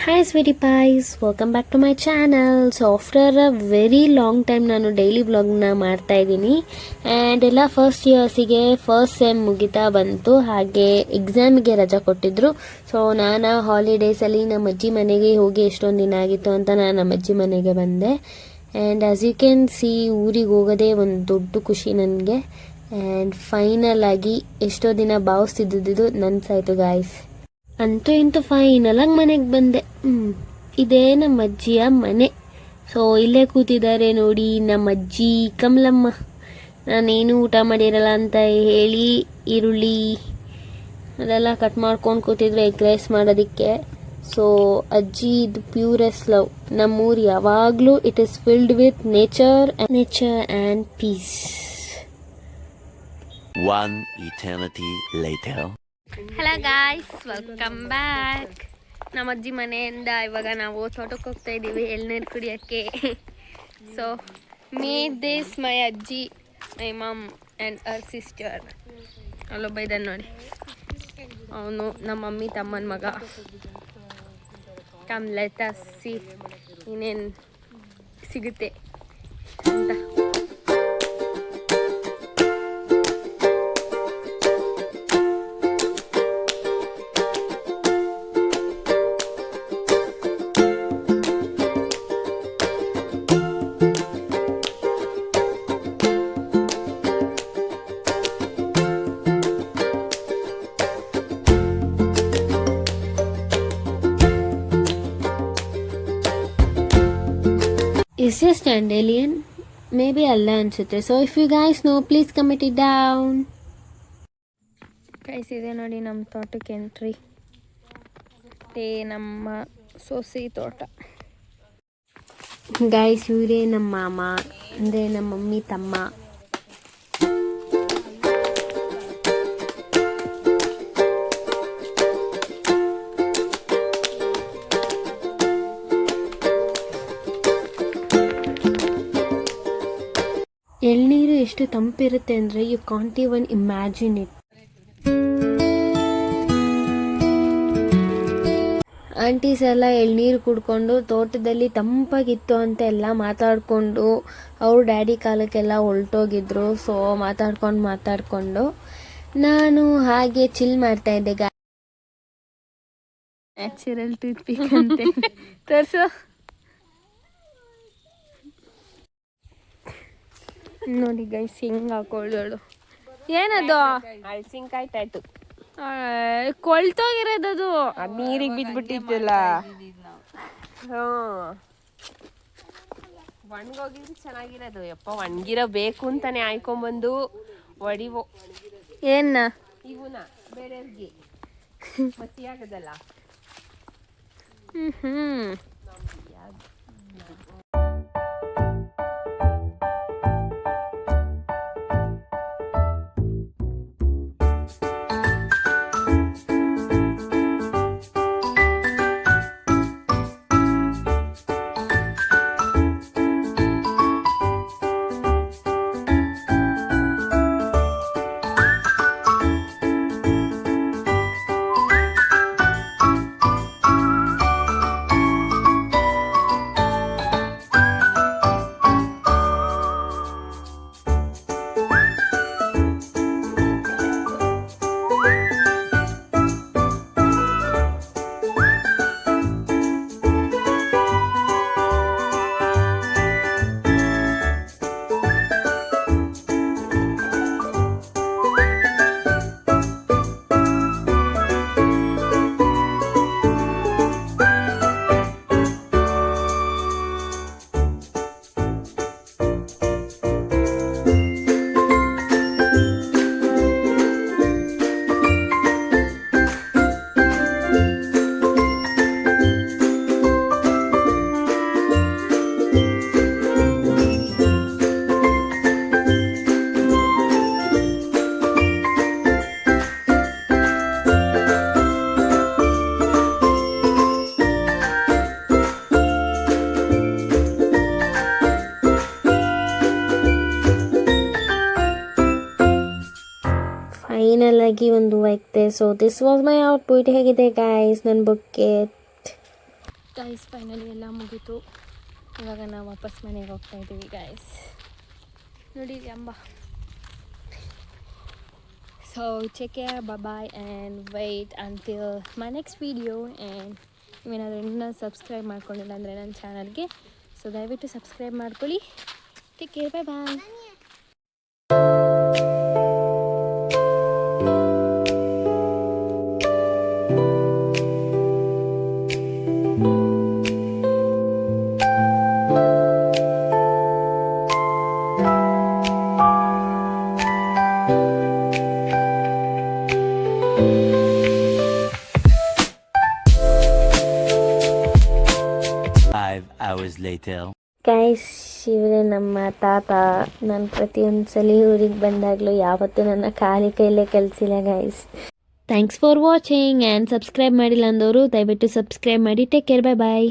Hi sweetie pies, welcome back to my channel. So after a very long time ನಾನು daily ವ್ಲಾಗ್ನ ಮಾಡ್ತಾ ಇದ್ದೀನಿ. And ಎಲ್ಲ first ಇಯರ್ಸಿಗೆ first sem ಮುಗಿತಾ ಬಂತು, ಹಾಗೆ ಎಕ್ಸಾಮಿಗೆ ರಜಾ ಕೊಟ್ಟಿದ್ರು. ಸೊ ನಾನು ಹಾಲಿಡೇಸಲ್ಲಿ ನಮ್ಮ ಅಜ್ಜಿ ಮನೆಗೆ ಹೋಗಿ ಎಷ್ಟೊಂದು ದಿನ ಆಗಿತ್ತು ಅಂತ ನಾನು ನಮ್ಮ ಅಜ್ಜಿ ಮನೆಗೆ ಬಂದೆ. And as you can see, ಊರಿಗೆ ಹೋಗೋದೇ ಒಂದು ದೊಡ್ಡ ಖುಷಿ ನನಗೆ. ಆ್ಯಂಡ್ ಫೈನಲ್ ಆಗಿ ಎಷ್ಟೋ ದಿನ ಭಾವಿಸ್ತಿದ್ದಿದ್ದು ನನ್ಸಾಯ್ತು ಗಾಯ್ಸ್. ಅಂತೂ ಇಂತೂ ಫೈನಲ್ ಆಗಿ ಮನೆಗೆ ಬಂದೆ. ಇದೇ ನಮ್ಮ ಅಜ್ಜಿಯ ಮನೆ. ಸೊ ಇಲ್ಲೇ ಕೂತಿದ್ದಾರೆ ನೋಡಿ ನಮ್ಮ ಅಜ್ಜಿ ಕಮಲಮ್ಮ. ನಾನೇನು ಊಟ ಮಾಡಿರಲ್ಲ ಅಂತ ಹೇಳಿ ಈರುಳ್ಳಿ ಅದೆಲ್ಲ ಕಟ್ ಮಾಡ್ಕೊಂಡು ಕೂತಿದ್ರು ಎಗ್ ರೈಸ್ ಮಾಡೋದಕ್ಕೆ. ಸೊ ಅಜ್ಜಿ ಇದು ಪ್ಯೂರೆಸ್ಟ್ ಲವ್. ನಮ್ಮೂರು ಯಾವಾಗಲೂ it is filled with nature and peace. One eternity later. Hello guys, welcome back. ನಮ್ಮ ಅಜ್ಜಿ ಮನೆಯಿಂದ ಇವಾಗ ನಾವು ತೋಟಕ್ಕೆ ಹೋಗ್ತಾ ಇದ್ದೀವಿ ಎಳ್ನೀರು ಕುಡಿಯೋಕ್ಕೆ. ಸೊ ಮೇಡ್ ದಿಸ್ ಮೈ ಅಜ್ಜಿ, ಮೈ ಮಮ್ ಆ್ಯಂಡ್ ಅವರ್ ಸಿಸ್ಟರ್. ಅಲ್ಲೊಬ್ಬ ಇದ್ದಾನೆ ನೋಡಿ, ಅವನು ನಮ್ಮ ಮಮ್ಮಿ ತಮ್ಮನ ಮಗ. ಕಮ್ ಲೆಟ್ ಅಸ್ ಸಿ ಇನ್ನೇನು ಸಿಗುತ್ತೆ ಅಂತ. Is this dandelion? Maybe Allah ಅನ್ಸುತ್ತೆ. So if you guys know, please comment it down. Guys, ಇದೆ ನೋಡಿ ನಮ್ಮ ತೋಟಕ್ಕೆ ಎಂಟ್ರಿ. ನಮ್ಮ ಸೊಸೆ ತೋಟ. ಗೈಸ್, ಇವರೇ ನಮ್ಮ ಮಾಮ, ಅಂದರೆ ನಮ್ಮ ಮಮ್ಮಿ ತಮ್ಮ. ಎಳ್ನೀರು ಎಷ್ಟು ತಂಪಿರುತ್ತೆ ಅಂದರೆ you can't even imagine it. Aunties ಎಲ್ಲ ಎಳ್ನೀರು ಕುಡ್ಕೊಂಡು ತೋಟದಲ್ಲಿ ತಂಪಾಗಿತ್ತು ಅಂತ ಎಲ್ಲ ಮಾತಾಡಿಕೊಂಡು ಅವ್ರ ಡ್ಯಾಡಿ ಕಾಲಕ್ಕೆಲ್ಲ ಹೊಲ್ಟೋಗಿದ್ರು. ಸೊ ಮಾತಾಡ್ಕೊಂಡು ನಾನು ಹಾಗೆ ಚಿಲ್ ಮಾಡ್ತಾ ಇದ್ದೆ. ನ್ಯಾಚುರಲ್ ಟೂತ್ ಪಿಕ್ ಅಂತೆ ತೋರಿಸು ನೋಡಿ ಗೈಸ್, ಹಿಂಗೆ ಹಾಕೊಳ್ಳೋಳು. ಏನದು? ಹಳಸಿನ್ಕಾಯಿ ಟ್ಯಾಟು. ಕೊಳ್ತೋಗಿರೋದದು. ಅದು ನೀರಿಗೆ ಬಿದ್ದುಬಿಟ್ಟಿದ್ದಲ್ಲ. ಒಣಗೋಗಿದ್ರೆ ಚೆನ್ನಾಗಿರೋದು. ಯಪ್ಪ, ಒಣಗಿರೋ ಬೇಕು ಅಂತಾನೆ ಆಯ್ಕೊಂಬಂದು ಹೊಡಿವೋ. ಏನ ಇವನ ಬೇರೆಯವ್ರಿಗೆ ಮಸಿ ಆಗೋದಲ್ಲ. ಫೈನಲ್ ಆಗಿ ಒಂದು ವೈಕ್ತೆ. So this was my output. ಹೇಗಿದೆ ಗೈಸ್ ನನ್ನ ಬುಕ್ಕೆ? ಗೈಸ್ ಫೈನಲಿ ಎಲ್ಲ ಮುಗೀತು. ಇವಾಗ ನಾವು ವಾಪಸ್ ಮನೆಗೆ ಹೋಗ್ತಾ ಇದ್ದೀವಿ ಗೈಸ್. ನೋಡಿ ಅಂಬ. So take care, bye and wait until my next video. And ನೀವೇನಾದರೂ ಇನ್ನೂ ಸಬ್ಸ್ಕ್ರೈಬ್ ಮಾಡ್ಕೊಂಡಿಲ್ಲ ಅಂದರೆ ನನ್ನ ಚಾನಲ್ಗೆ, ಸೊ ದಯವಿಟ್ಟು ಸಬ್ಸ್ಕ್ರೈಬ್ ಮಾಡ್ಕೊಳ್ಳಿ. ಟೇಕ್ ಕೇರ್, ಬಾಯ್. 5 hours later. ಗೈಸ್, ಇವರೇ ನಮ್ಮ ತಾತ. ನಾನು ಪ್ರತಿಯೊಂದು ಸಲ ಊರಿಗೆ ಬಂದಾಗಲೂ ಯಾವತ್ತೂ ನನ್ನ ಖಾಲಿ ಕೈಲೇ ಕಳಿಸಿಲ್ಲ guys. Thanks for watching and subscribe ಮಾಡಿಲ್ಲ ಅಂದವರು ದಯವಿಟ್ಟು ಸಬ್ಸ್ಕ್ರೈಬ್ ಮಾಡಿ. ಟೇಕ್ ಕೇರ್, ಬಾಯ್.